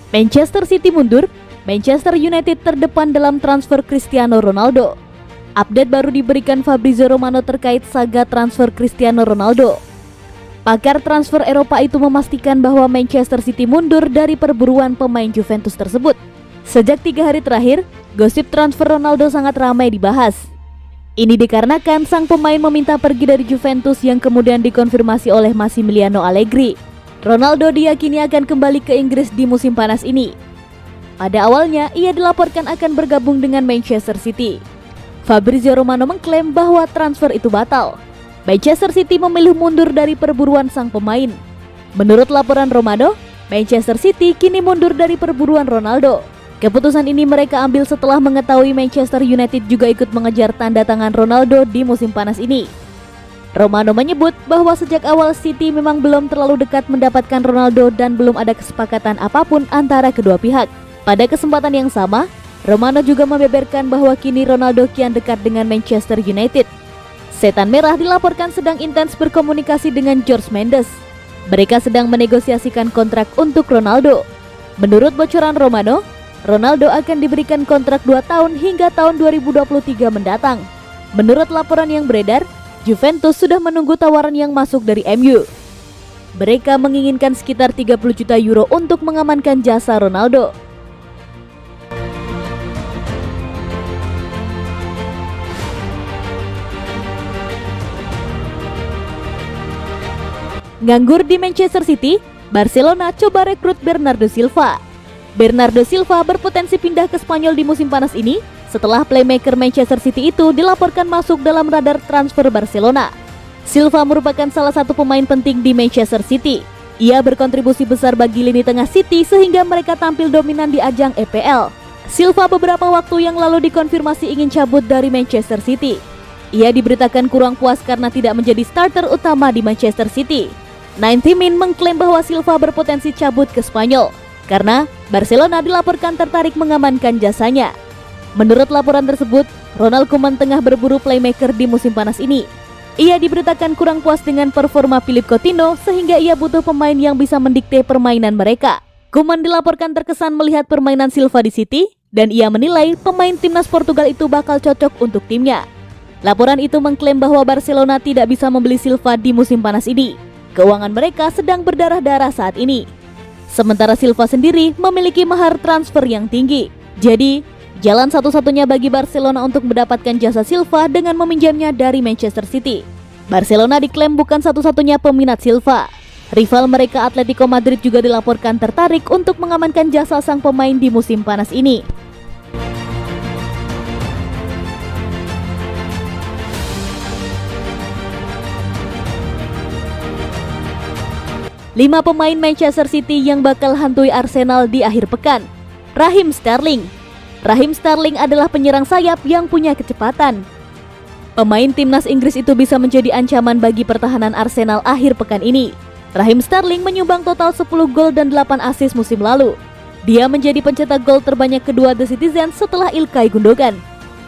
Manchester City mundur, Manchester United terdepan dalam transfer Cristiano Ronaldo. Update baru diberikan Fabrizio Romano terkait saga transfer Cristiano Ronaldo. Pakar transfer Eropa itu memastikan bahwa Manchester City mundur dari perburuan pemain Juventus tersebut. Sejak 3 hari terakhir, gosip transfer Ronaldo sangat ramai dibahas. Ini dikarenakan sang pemain meminta pergi dari Juventus yang kemudian dikonfirmasi oleh Massimiliano Allegri. Ronaldo diyakini akan kembali ke Inggris di musim panas ini. Pada awalnya, ia dilaporkan akan bergabung dengan Manchester City. Fabrizio Romano mengklaim bahwa transfer itu batal. Manchester City memilih mundur dari perburuan sang pemain. Menurut laporan Romano, Manchester City kini mundur dari perburuan Ronaldo. Keputusan ini mereka ambil setelah mengetahui Manchester United juga ikut mengejar tanda tangan Ronaldo di musim panas ini. Romano menyebut bahwa sejak awal City memang belum terlalu dekat mendapatkan Ronaldo dan belum ada kesepakatan apapun antara kedua pihak. Pada kesempatan yang sama, Romano juga membeberkan bahwa kini Ronaldo kian dekat dengan Manchester United. Setan Merah dilaporkan sedang intens berkomunikasi dengan Jorge Mendes. Mereka sedang menegosiasikan kontrak untuk Ronaldo. Menurut bocoran Romano, Ronaldo akan diberikan kontrak 2 tahun hingga tahun 2023 mendatang. Menurut laporan yang beredar, Juventus sudah menunggu tawaran yang masuk dari MU. Mereka menginginkan sekitar 30 juta euro untuk mengamankan jasa Ronaldo. Nganggur di Manchester City, Barcelona coba rekrut Bernardo Silva. Bernardo Silva berpotensi pindah ke Spanyol di musim panas ini setelah playmaker Manchester City itu dilaporkan masuk dalam radar transfer Barcelona. Silva merupakan salah satu pemain penting di Manchester City. Ia berkontribusi besar bagi lini tengah City sehingga mereka tampil dominan di ajang EPL. Silva beberapa waktu yang lalu dikonfirmasi ingin cabut dari Manchester City. Ia diberitakan kurang puas karena tidak menjadi starter utama di Manchester City. 90 Min mengklaim bahwa Silva berpotensi cabut ke Spanyol karena Barcelona dilaporkan tertarik mengamankan jasanya. Menurut laporan tersebut, Ronald Koeman tengah berburu playmaker di musim panas ini. Ia diberitakan kurang puas dengan performa Philippe Coutinho sehingga ia butuh pemain yang bisa mendikte permainan mereka. Koeman dilaporkan terkesan melihat permainan Silva di City dan ia menilai pemain timnas Portugal itu bakal cocok untuk timnya. Laporan itu mengklaim bahwa Barcelona tidak bisa membeli Silva di musim panas ini. Keuangan mereka sedang berdarah-darah saat ini. Sementara Silva sendiri memiliki mahar transfer yang tinggi. Jadi, jalan satu-satunya bagi Barcelona untuk mendapatkan jasa Silva dengan meminjamnya dari Manchester City. Barcelona diklaim bukan satu-satunya peminat Silva. Rival mereka Atletico Madrid juga dilaporkan tertarik untuk mengamankan jasa sang pemain di musim panas ini. Lima pemain Manchester City yang bakal hantui Arsenal di akhir pekan. Raheem Sterling. Raheem Sterling adalah penyerang sayap yang punya kecepatan. Pemain timnas Inggris itu bisa menjadi ancaman bagi pertahanan Arsenal akhir pekan ini. Raheem Sterling menyumbang total 10 gol dan 8 assist musim lalu. Dia menjadi pencetak gol terbanyak kedua The Citizens setelah Ilkay Gundogan.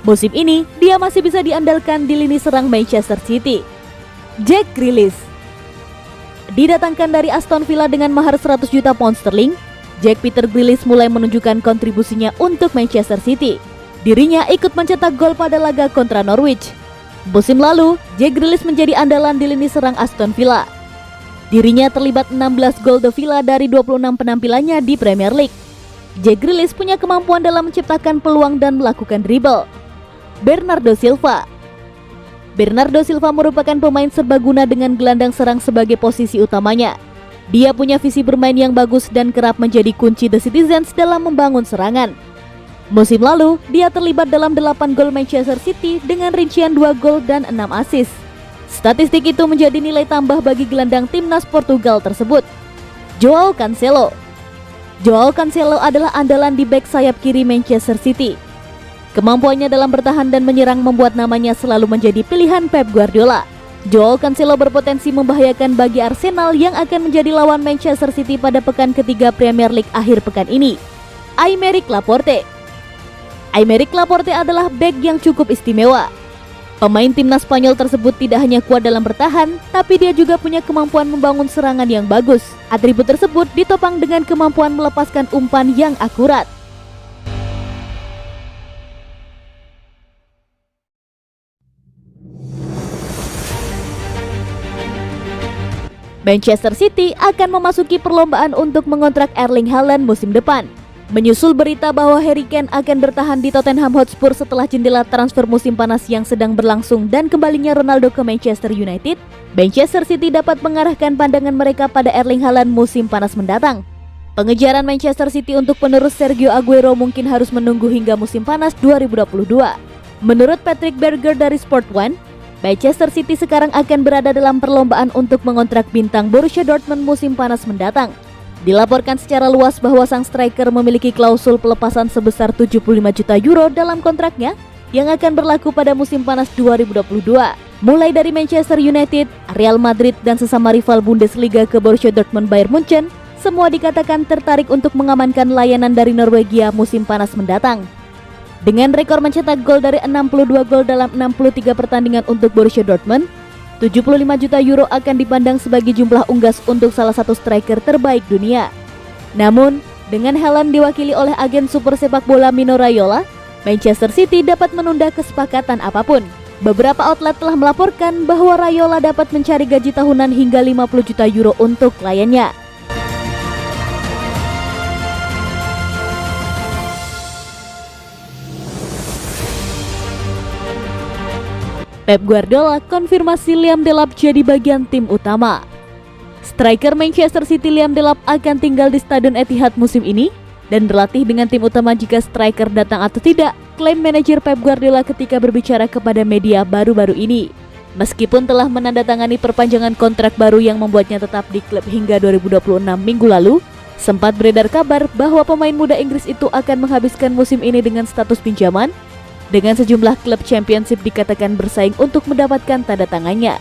Musim ini, dia masih bisa diandalkan di lini serang Manchester City. Jack Grealish. Didatangkan dari Aston Villa dengan mahar 100 juta pound sterling, Jack Peter Grealish mulai menunjukkan kontribusinya untuk Manchester City. Dirinya ikut mencetak gol pada laga kontra Norwich. Musim lalu, Jack Grealish menjadi andalan di lini serang Aston Villa. Dirinya terlibat 16 gol The Villa dari 26 penampilannya di Premier League. Jack Grealish punya kemampuan dalam menciptakan peluang dan melakukan dribble. Bernardo Silva. Bernardo Silva merupakan pemain serbaguna dengan gelandang serang sebagai posisi utamanya. Dia punya visi bermain yang bagus dan kerap menjadi kunci The Citizens dalam membangun serangan. Musim lalu, dia terlibat dalam 8 gol Manchester City dengan rincian 2 gol dan 6 assist. Statistik itu menjadi nilai tambah bagi gelandang timnas Portugal tersebut. Joao Cancelo. Joao Cancelo adalah andalan di bek sayap kiri Manchester City. Kemampuannya dalam bertahan dan menyerang membuat namanya selalu menjadi pilihan Pep Guardiola. Joao Cancelo berpotensi membahayakan bagi Arsenal yang akan menjadi lawan Manchester City pada pekan ketiga Premier League akhir pekan ini. Aymeric Laporte. Aymeric Laporte adalah bek yang cukup istimewa. Pemain timnas Spanyol tersebut tidak hanya kuat dalam bertahan, tapi dia juga punya kemampuan membangun serangan yang bagus. Atribut tersebut ditopang dengan kemampuan melepaskan umpan yang akurat. Manchester City akan memasuki perlombaan untuk mengontrak Erling Haaland musim depan. Menyusul berita bahwa Harry Kane akan bertahan di Tottenham Hotspur setelah jendela transfer musim panas yang sedang berlangsung dan kembalinya Ronaldo ke Manchester United, Manchester City dapat mengarahkan pandangan mereka pada Erling Haaland musim panas mendatang. Pengejaran Manchester City untuk penerus Sergio Aguero mungkin harus menunggu hingga musim panas 2022. Menurut Patrick Berger dari Sport One, Manchester City sekarang akan berada dalam perlombaan untuk mengontrak bintang Borussia Dortmund musim panas mendatang. Dilaporkan secara luas bahwa sang striker memiliki klausul pelepasan sebesar 75 juta euro dalam kontraknya yang akan berlaku pada musim panas 2022. Mulai dari Manchester United, Real Madrid, dan sesama rival Bundesliga ke Borussia Dortmund Bayern Munchen, semua dikatakan tertarik untuk mengamankan layanan dari Norwegia musim panas mendatang. Dengan rekor mencetak gol dari 62 gol dalam 63 pertandingan untuk Borussia Dortmund, 75 juta euro akan dipandang sebagai jumlah unggas untuk salah satu striker terbaik dunia. Namun, dengan Haaland diwakili oleh agen super sepak bola Mino Raiola, Manchester City dapat menunda kesepakatan apapun. Beberapa outlet telah melaporkan bahwa Raiola dapat mencari gaji tahunan hingga 50 juta euro untuk kliennya. Pep Guardiola konfirmasi Liam Delap jadi bagian tim utama. Striker Manchester City Liam Delap akan tinggal di Stadion Etihad musim ini dan berlatih dengan tim utama jika striker datang atau tidak, klaim manajer Pep Guardiola ketika berbicara kepada media baru-baru ini. Meskipun telah menandatangani perpanjangan kontrak baru yang membuatnya tetap di klub hingga 2026 minggu lalu, sempat beredar kabar bahwa pemain muda Inggris itu akan menghabiskan musim ini dengan status pinjaman, dengan sejumlah klub championship dikatakan bersaing untuk mendapatkan tanda tangannya.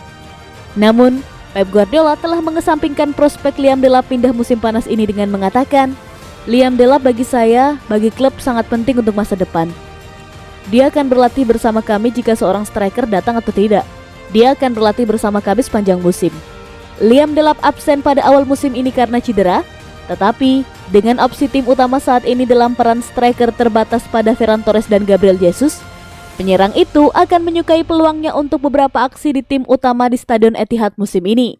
Namun, Pep Guardiola telah mengesampingkan prospek Liam Delap pindah musim panas ini dengan mengatakan, Liam Delap bagi saya, bagi klub sangat penting untuk masa depan. Dia akan berlatih bersama kami jika seorang striker datang atau tidak. Dia akan berlatih bersama kami sepanjang musim. Liam Delap absen pada awal musim ini karena cedera, tetapi dengan opsi tim utama saat ini dalam peran striker terbatas pada Ferran Torres dan Gabriel Jesus, penyerang itu akan menyukai peluangnya untuk beberapa aksi di tim utama di Stadion Etihad musim ini.